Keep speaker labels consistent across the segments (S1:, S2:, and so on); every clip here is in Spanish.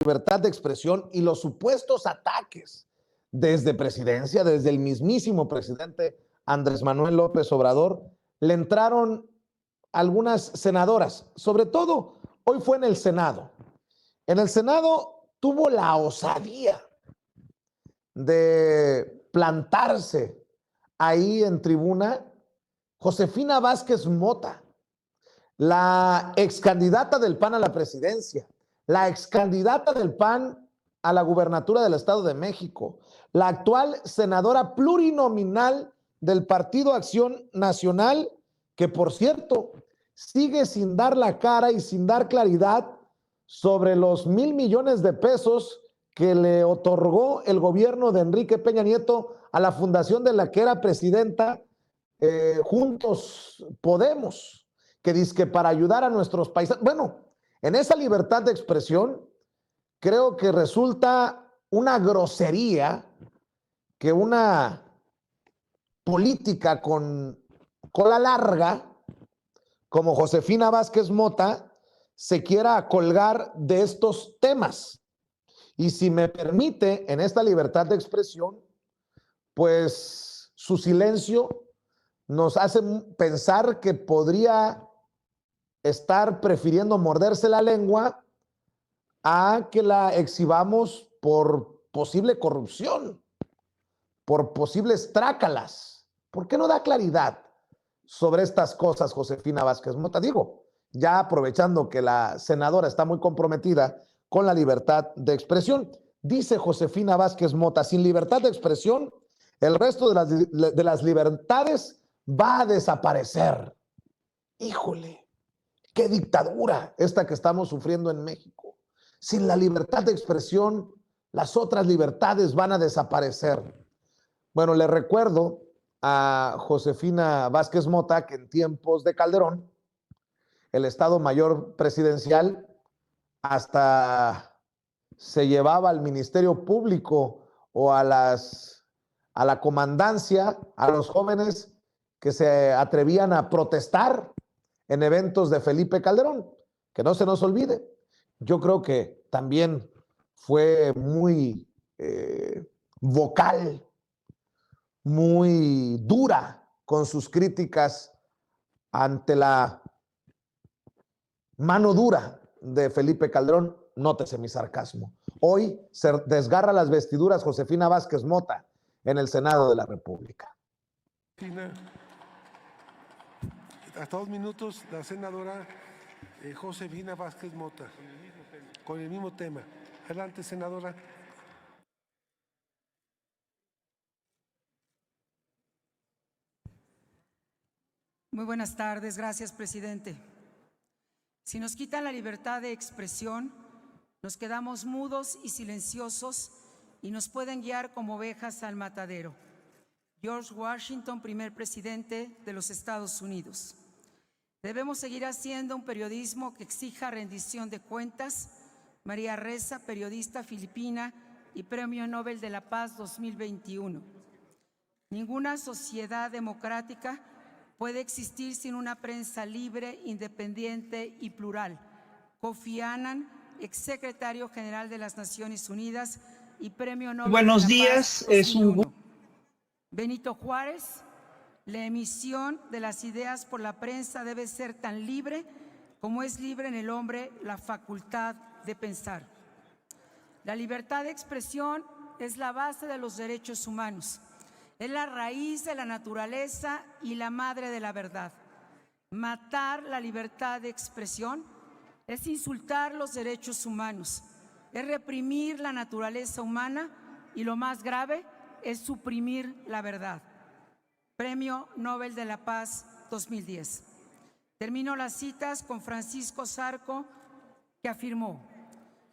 S1: libertad de expresión y los supuestos ataques desde presidencia, desde el mismísimo presidente Andrés Manuel López Obrador, le entraron algunas senadoras, sobre todo hoy fue en el Senado. En el Senado tuvo la osadía de plantarse ahí en tribuna Josefina Vázquez Mota, la excandidata del PAN a la presidencia, la excandidata del PAN a la gubernatura del Estado de México, la actual senadora plurinominal del Partido Acción Nacional, que por cierto sigue sin dar la cara y sin dar claridad sobre los 1,000 millones de pesos que le otorgó el gobierno de Enrique Peña Nieto a la fundación de la que era presidenta Juntos Podemos, que dice que para ayudar a nuestros paisanos. Bueno, en esa libertad de expresión creo que resulta una grosería que una política con cola larga como Josefina Vázquez Mota se quiera colgar de estos temas. Y si me permite, en esta libertad de expresión, pues su silencio nos hace pensar que podría estar prefiriendo morderse la lengua a que la exhibamos por posible corrupción, por posibles trácalas. ¿Por qué no da claridad sobre estas cosas, Josefina Vázquez Mota? Digo, ya aprovechando que la senadora está muy comprometida con la libertad de expresión. Dice Josefina Vázquez Mota, sin libertad de expresión, el resto de las libertades va a desaparecer. Híjole, qué dictadura esta que estamos sufriendo en México. Sin la libertad de expresión, las otras libertades van a desaparecer. Bueno, le recuerdo a Josefina Vázquez Mota que en tiempos de Calderón, el Estado Mayor Presidencial hasta se llevaba al Ministerio Público o a la comandancia a los jóvenes que se atrevían a protestar en eventos de Felipe Calderón. Que no se nos olvide. Yo creo que también fue muy vocal, muy dura con sus críticas ante la mano dura de Felipe Calderón. Nótese mi sarcasmo. Hoy se desgarra las vestiduras Josefina Vázquez Mota en el Senado de la República.
S2: Hasta 2 minutos la senadora Josefina Vázquez Mota, con el mismo tema. Adelante, senadora.
S3: Muy buenas tardes, gracias, presidente. Si nos quitan la libertad de expresión, nos quedamos mudos y silenciosos y nos pueden guiar como ovejas al matadero. George Washington, primer presidente de los Estados Unidos. Debemos seguir haciendo un periodismo que exija rendición de cuentas. María Ressa, periodista filipina y Premio Nobel de la Paz 2021. Ninguna sociedad democrática puede existir sin una prensa libre, independiente y plural. Kofi Annan, exsecretario general de las Naciones Unidas y Premio Nobel
S4: Buenos
S3: de la
S4: días,
S3: Paz 2001.
S4: es un gusto.
S3: Benito Juárez, la emisión de las ideas por la prensa debe ser tan libre como es libre en el hombre la facultad de pensar. La libertad de expresión es la base de los derechos humanos. Es la raíz de la naturaleza y la madre de la verdad. Matar la libertad de expresión es insultar los derechos humanos, es reprimir la naturaleza humana y lo más grave es suprimir la verdad. Premio Nobel de la Paz 2010. Termino las citas con Francisco Zarco, que afirmó: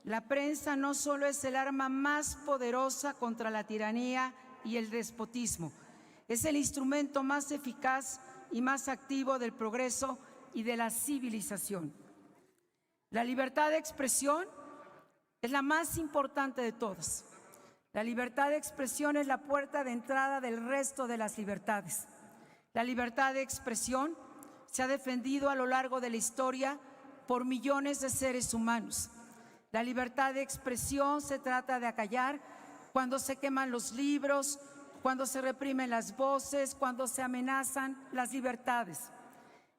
S3: la prensa no solo es el arma más poderosa contra la tiranía y el despotismo, es el instrumento más eficaz y más activo del progreso y de la civilización. La libertad de expresión es la más importante de todas. La libertad de expresión es la puerta de entrada del resto de las libertades. La libertad de expresión se ha defendido a lo largo de la historia por millones de seres humanos. La libertad de expresión se trata de acallar cuando se queman los libros, cuando se reprimen las voces, cuando se amenazan las libertades.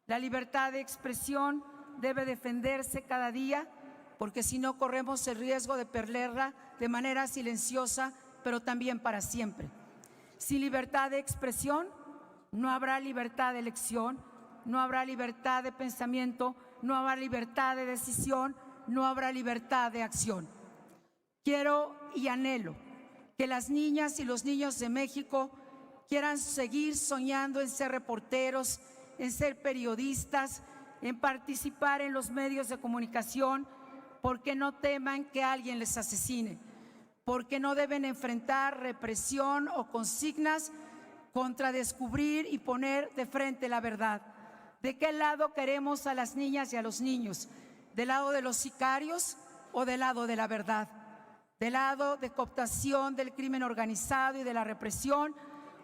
S3: La libertad de expresión debe defenderse cada día, porque si no corremos el riesgo de perderla de manera silenciosa, pero también para siempre. Sin libertad de expresión, no habrá libertad de elección, no habrá libertad de pensamiento, no habrá libertad de decisión, no habrá libertad de acción. Quiero y anhelo que las niñas y los niños de México quieran seguir soñando en ser reporteros, en ser periodistas, en participar en los medios de comunicación, porque no teman que alguien les asesine, porque no deben enfrentar represión o consignas contra descubrir y poner de frente la verdad. ¿De qué lado queremos a las niñas y a los niños? ¿Del lado de los sicarios o del lado de la verdad? ¿Del lado de cooptación del crimen organizado y de la represión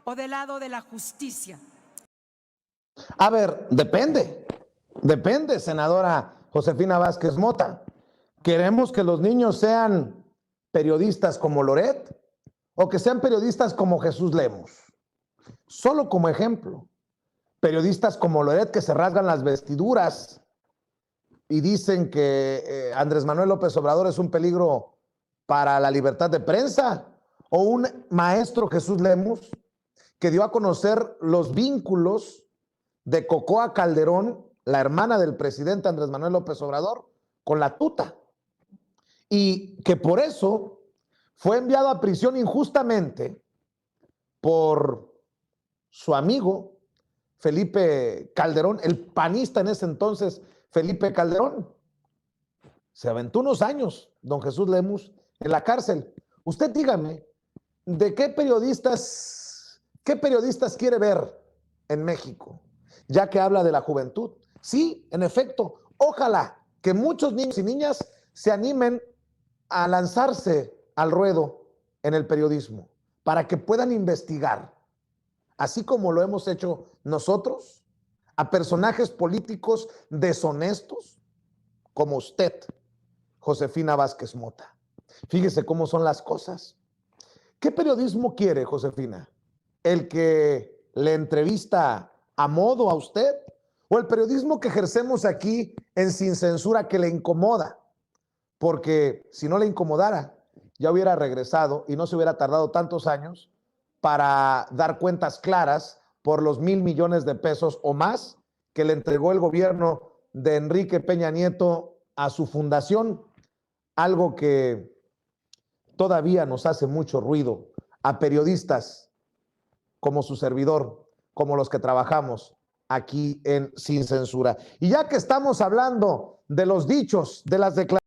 S3: o del lado de la justicia?
S1: A ver, depende, senadora Josefina Vázquez Mota. ¿Queremos que los niños sean periodistas como Loret o que sean periodistas como Jesús Lemos? Solo como ejemplo, periodistas como Loret que se rasgan las vestiduras y dicen que Andrés Manuel López Obrador es un peligro para la libertad de prensa, o un maestro Jesús Lemos que dio a conocer los vínculos de Cocoa Calderón, la hermana del presidente Andrés Manuel López Obrador, con la tuta, y que por eso fue enviado a prisión injustamente por su amigo Felipe Calderón, el panista en ese entonces, Felipe Calderón. Se aventó unos años, don Jesús Lemos, en la cárcel. Usted dígame, ¿de qué periodistas quiere ver en México? Ya que habla de la juventud. Sí, en efecto, ojalá que muchos niños y niñas se animen a lanzarse al ruedo en el periodismo para que puedan investigar, así como lo hemos hecho nosotros, a personajes políticos deshonestos como usted, Josefina Vázquez Mota. Fíjese cómo son las cosas. ¿Qué periodismo quiere, Josefina? ¿El que le entrevista a modo a usted? ¿O el periodismo que ejercemos aquí en Sin Censura que le incomoda? Porque si no le incomodara, ya hubiera regresado y no se hubiera tardado tantos años para dar cuentas claras por los 1,000 millones de pesos o más que le entregó el gobierno de Enrique Peña Nieto a su fundación, algo que todavía nos hace mucho ruido a periodistas como su servidor, como los que trabajamos aquí en Sin Censura. Y ya que estamos hablando de los dichos, de las declaraciones,